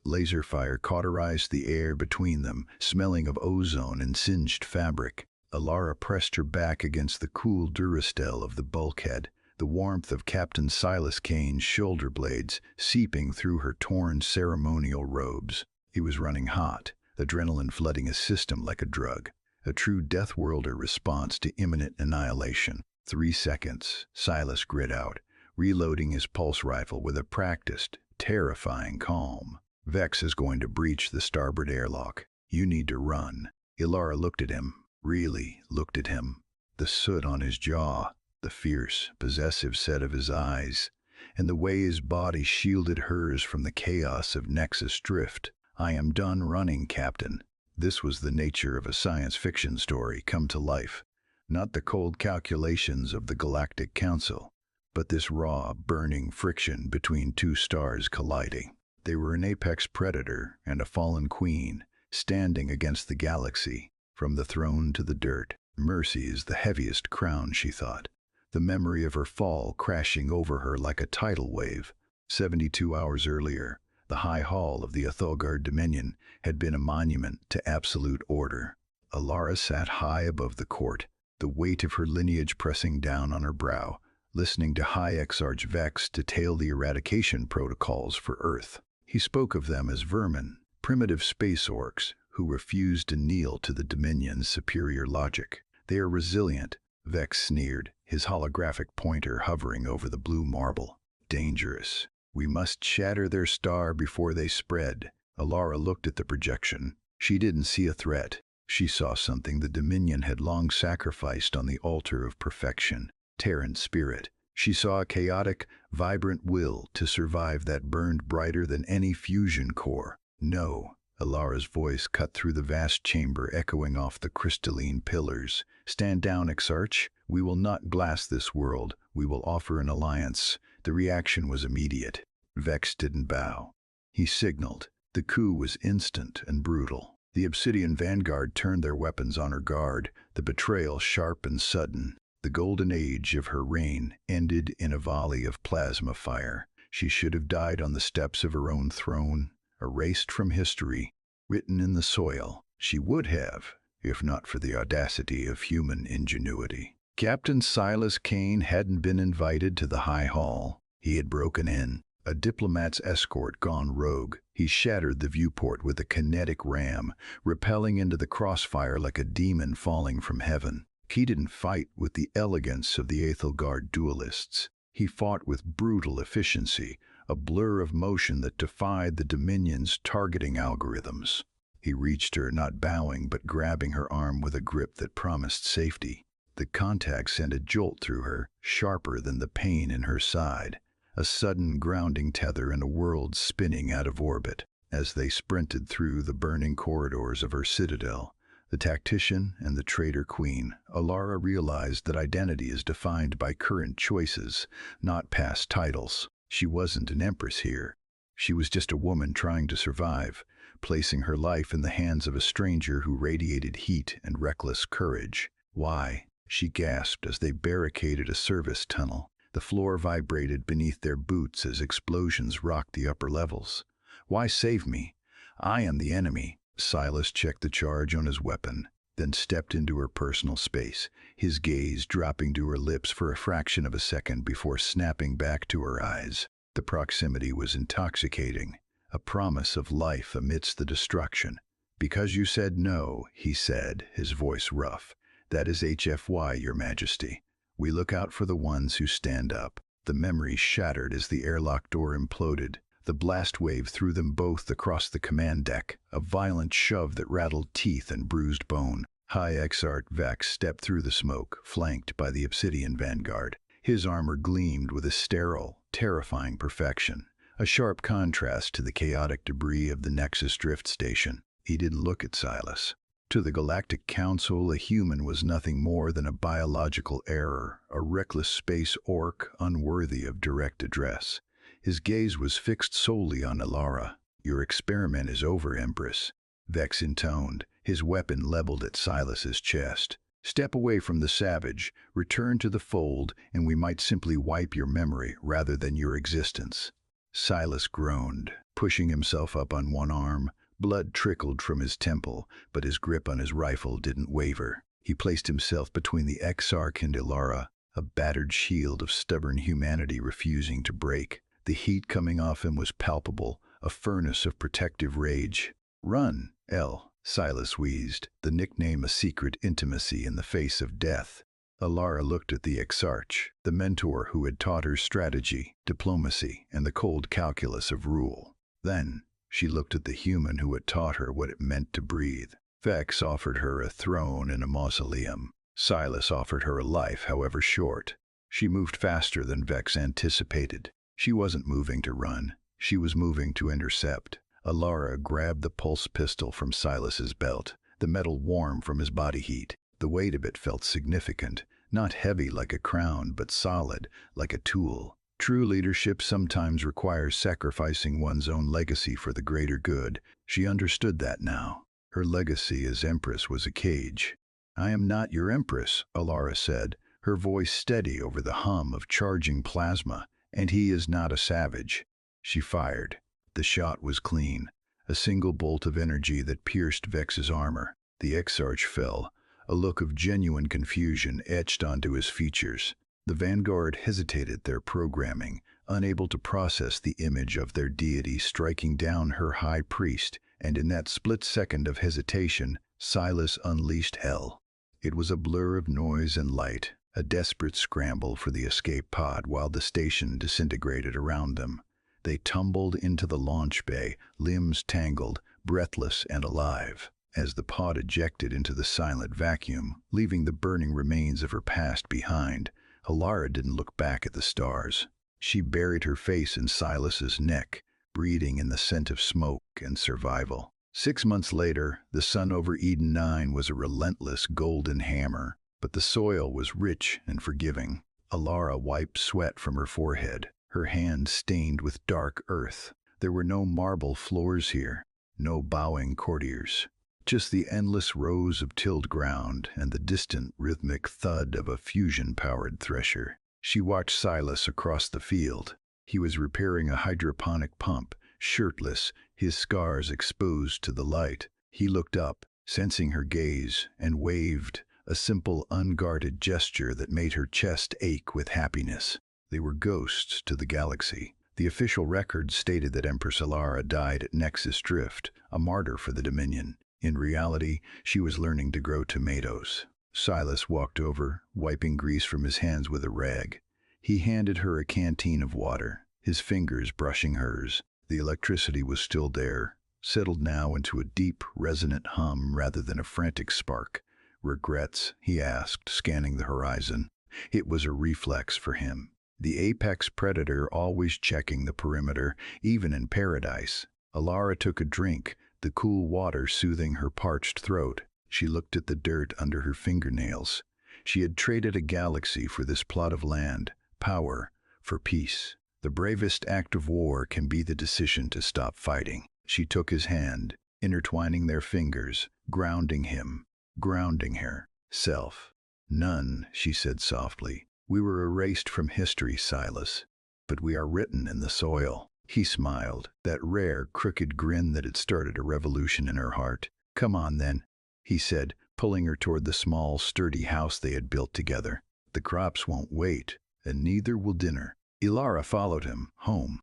Laser fire cauterized the air between them, smelling of ozone and singed fabric. Alara pressed her back against the cool Durasteel of the bulkhead, the warmth of Captain Silas Kane's shoulder blades seeping through her torn ceremonial robes. He was running hot, adrenaline flooding his system like a drug, a true Death Worlder response to imminent annihilation. 3 seconds, Silas grit out, reloading his pulse rifle with a practiced, terrifying calm. Vex is going to breach the starboard airlock. You need to run. Alara looked at him, really looked at him. The soot on his jaw, the fierce, possessive set of his eyes, and the way his body shielded hers from the chaos of Nexus drift. I am done running, Captain. This was the nature of a science fiction story come to life. Not the cold calculations of the Galactic Council, but this raw, burning friction between two stars colliding. They were an apex predator and a fallen queen, standing against the galaxy, from the throne to the dirt. Mercy is the heaviest crown, she thought, the memory of her fall crashing over her like a tidal wave. 72 hours earlier, the High Hall of the Athogard Dominion had been a monument to absolute order. Alara sat high above the court, the weight of her lineage pressing down on her brow, listening to High Exarch Vex detail the eradication protocols for Earth. He spoke of them as vermin, primitive space orcs, who refused to kneel to the Dominion's superior logic. They are resilient, Vex sneered, his holographic pointer hovering over the blue marble. Dangerous. We must shatter their star before they spread. Alara looked at the projection. She didn't see a threat. She saw something the Dominion had long sacrificed on the altar of perfection. Terran spirit. She saw a chaotic, vibrant will to survive that burned brighter than any fusion core. No. Alara's voice cut through the vast chamber, echoing off the crystalline pillars. Stand down, Exarch. We will not blast this world. We will offer an alliance. The reaction was immediate. Vex didn't bow. He signaled. The coup was instant and brutal. The Obsidian Vanguard turned their weapons on her guard, the betrayal sharp and sudden. The golden age of her reign ended in a volley of plasma fire. She should have died on the steps of her own throne, erased from history, written in the soil. She would have, if not for the audacity of human ingenuity. Captain Silas Kane hadn't been invited to the High Hall. He had broken in, a diplomat's escort gone rogue. He shattered the viewport with a kinetic ram, repelling into the crossfire like a demon falling from heaven. He didn't fight with the elegance of the Aethelgard duelists. He fought with brutal efficiency, a blur of motion that defied the Dominion's targeting algorithms. He reached her, not bowing, but grabbing her arm with a grip that promised safety. The contact sent a jolt through her, sharper than the pain in her side, a sudden grounding tether in a world spinning out of orbit. As they sprinted through the burning corridors of her citadel, the tactician and the traitor queen, Alara realized that identity is defined by current choices, not past titles. She wasn't an empress here. She was just a woman trying to survive, placing her life in the hands of a stranger who radiated heat and reckless courage. Why? She gasped as they barricaded a service tunnel. The floor vibrated beneath their boots as explosions rocked the upper levels. Why save me? I am the enemy. Silas checked the charge on his weapon, then stepped into her personal space, his gaze dropping to her lips for a fraction of a second before snapping back to her eyes. The proximity was intoxicating, a promise of life amidst the destruction. Because you said no, he said, his voice rough. That is HFY, Your Majesty. We look out for the ones who stand up. The memory shattered as the airlock door imploded. The blast wave threw them both across the command deck, a violent shove that rattled teeth and bruised bone. High Exarch Vex stepped through the smoke, flanked by the Obsidian Vanguard. His armor gleamed with a sterile, terrifying perfection, a sharp contrast to the chaotic debris of the Nexus Drift Station. He didn't look at Silas. To the Galactic Council, a human was nothing more than a biological error, a reckless space orc unworthy of direct address. His gaze was fixed solely on Alara. Your experiment is over, Empress, Vex intoned, his weapon leveled at Silas's chest. Step away from the savage, return to the fold, and we might simply wipe your memory rather than your existence. Silas groaned. pushing himself up on one arm. Blood trickled from his temple, but his grip on his rifle didn't waver. He placed himself between the Exarch and Ilara, a battered shield of stubborn humanity refusing to break. The heat coming off him was palpable, a furnace of protective rage. "Run, L," Silas wheezed, the nickname a secret intimacy in the face of death. Ilara looked at the Exarch, the mentor who had taught her strategy, diplomacy, and the cold calculus of rule. Then she looked at the human who had taught her what it meant to breathe. Vex offered her a throne and a mausoleum. Silas offered her a life, however short. She moved faster than Vex anticipated. She wasn't moving to run. She was moving to intercept. Ilara grabbed the pulse pistol from Silas's belt, the metal warm from his body heat. The weight of it felt significant, not heavy like a crown, but solid, like a tool. True leadership sometimes requires sacrificing one's own legacy for the greater good. She understood that now. Her legacy as Empress was a cage. "I am not your Empress," Ilara said, her voice steady over the hum of charging plasma, "and he is not a savage." She fired. The shot was clean, a single bolt of energy that pierced Vex's armor. The Exarch fell, a look of genuine confusion etched onto his features. The vanguard hesitated their programming, unable to process the image of their deity striking down her high priest, and in that split second of hesitation, Silas unleashed hell. It was a blur of noise and light, a desperate scramble for the escape pod while the station disintegrated around them. They tumbled into the launch bay, limbs tangled, breathless and alive. As the pod ejected into the silent vacuum, leaving the burning remains of her past behind, Ilara didn't look back at the stars. She buried her face in Silas's neck, breathing in the scent of smoke and survival. 6 months later, the sun over Eden 9 was a relentless golden hammer, but the soil was rich and forgiving. Ilara wiped sweat from her forehead, her hands stained with dark earth. There were no marble floors here, no bowing courtiers. Just the endless rows of tilled ground and the distant rhythmic thud of a fusion-powered thresher. She watched Silas across the field. He was repairing a hydroponic pump, shirtless, his scars exposed to the light. He looked up, sensing her gaze, and waved, a simple, unguarded gesture that made her chest ache with happiness. They were ghosts to the galaxy. The official record stated that Empress Ilara died at Nexus Drift, a martyr for the Dominion. In reality, she was learning to grow tomatoes. Silas walked over, wiping grease from his hands with a rag. He handed her a canteen of water, his fingers brushing hers. The electricity was still there, settled now into a deep, resonant hum rather than a frantic spark. "Regrets?" he asked, scanning the horizon. It was a reflex for him. The apex predator always checking the perimeter, even in paradise. Ilara took a drink, the cool water soothing her parched throat. She looked at the dirt under her fingernails. She had traded a galaxy for this plot of land, power for peace. The bravest act of war can be the decision to stop fighting. She took his hand, intertwining their fingers, grounding him, grounding her. "Self." "None," she said softly. "We were erased from history, Silas, but we are written in the soil." He smiled, that rare, crooked grin that had started a revolution in her heart. "Come on, then," he said, pulling her toward the small, sturdy house they had built together. "The crops won't wait, and neither will dinner." Ilara followed him, home.